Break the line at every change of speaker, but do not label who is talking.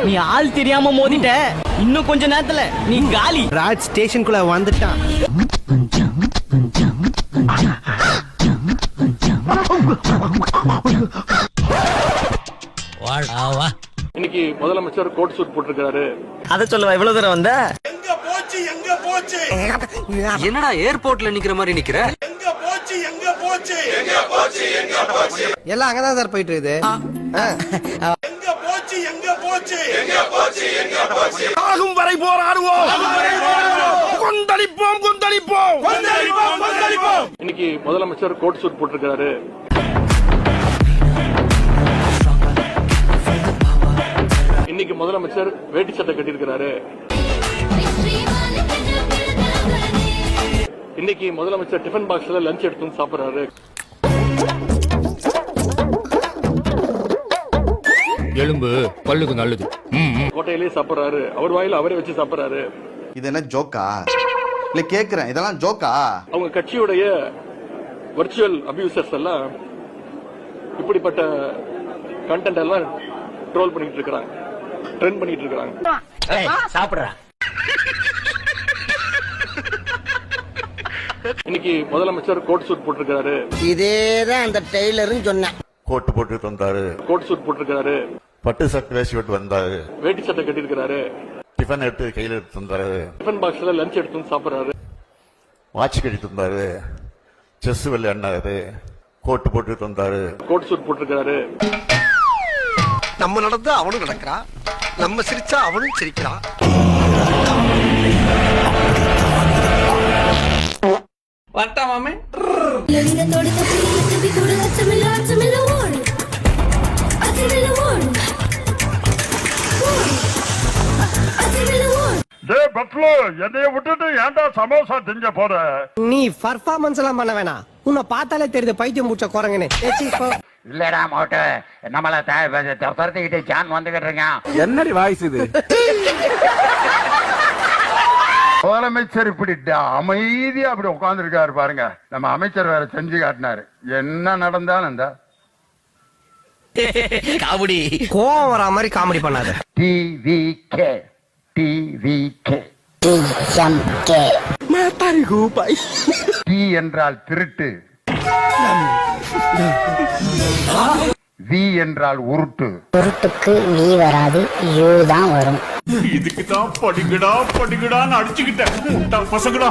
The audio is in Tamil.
நீ ஆள் தெரியாம மோதிட்ட. இன்னும் கொஞ்ச நேரத்துல நீ காலி.
ராஜ் ஸ்டேஷனுக்குள்ள வந்துட்டான்.
இன்னைக்கு முதலமைச்சர் கோட் சூட் போட்டிருக்காரு.
அத சொல்லுவா இவ்வளவு தூரம் வந்த.
எங்க போச்சு
என்னடா ஏர்போர்ட்ல நிக்கிற மாதிரி நிக்கிற?
எங்க போச்சு
எல்லாம் அங்கதான் சார் போயிட்டு இருக்குது.
எங்க போச்சு ஆகும் வரை போராடுவோம், கொந்தளிப்போம்.
இன்னைக்கு முதலமைச்சர் கோட் சூட் போட்டிருக்காரு. இன்னைக்கு முதலமைச்சர் வேட்டி சட்டை கட்டியிருக்கிறாரு. இன்னைக்கு முதலமைச்சர் டிஃபன் பாக்ஸ்ல லஞ்ச் எடுத்து சாப்பிடுறாரு.
எலும்பு பல்லுக்கு நல்லது.
கோட்டையிலேயே சாப்பிடுறாரு. அவர் வாயில அவரே வச்சு சாப்பிடுறாரு.
இது என்ன ஜோக்கா? இல்ல கேக்குறேன், இதெல்லாம் ஜோக்கா?
அவங்க கட்சியுடைய வர்ச்சுவல் அபியூசர்ஸ் எல்லாம் இப்படிப்பட்ட கண்டென்ட் எல்லாம் ட்ரோல் பண்ணிட்டு இருக்காங்க, ட்ரெண்ட் பண்ணிட்டு இருக்காங்க.
சாப்பிடுறா.
இன்னைக்கு முதலமைச்சர் கோட் சூட் போட்டிருக்காரு.
இதேதான் அந்த டெய்லர்னு சொன்னேன்.
கோட்டு போட்டு வந்தாரு,
கோட் சூட் போட்டிருக்காரு.
பட்டு சட்டை வேசி விட்டு வந்தாரு,
வேட்டி சட்டை கட்டியிருக்கிறாரு.
டிஃபன் எடுத்து கையில எடுத்து வந்தாரு,
டிஃபன் பாக்ஸ்ல லஞ்ச் எடுத்து சாப்பிடுறாரு.
வாட்ச் கட்டிட்டு வந்தாரு, செஸ் விளையாடினாரு, கோட்டு போட்டு வந்தாரு,
கோட் சூட் போட்டிருக்காரு.
நம்ம நடந்தா அவனும் நடக்கிறான், நம்ம சிரிச்சா அவனும் சிரிக்கிறான்.
வரட்டா மாமே.
என்னைய விட்டுட்டு ஏன்டா சமோசா திங்க போற?
நீ பர்ஃபார்மன்ஸ் எல்லாம் பண்ண வேணாம், உன்னை பார்த்தாலே தெரியுது பைத்தியம் பூச்ச குரங்குன்னு.
இல்லடா மோட்டு, நம்மள துரத்திக்கிட்டு ஜான் வந்துகிட்டு இருக்கான்.
என்னடி வாய்ஸ் இது?
முதலமைச்சர் இப்படி அமைதியா அப்படி உட்கார்ந்து இருக்காரு பாருங்க. நம்ம அமைச்சர் வேற செஞ்சு காட்டினாரு. என்ன நடந்தாலும் இந்த
காமெடி
கோவம் வரா மாதிரி காமெடி பண்ணாத.
டிவிகே டி என்றால் திருட்டு, வி என்றால் உருட்டு.
உருட்டுக்கு வி வராது, யூ தான் வரும்.
இதுக்கு தான் படிக்கடான்னு அடிச்சுக்கிட்டேன். பசங்கடா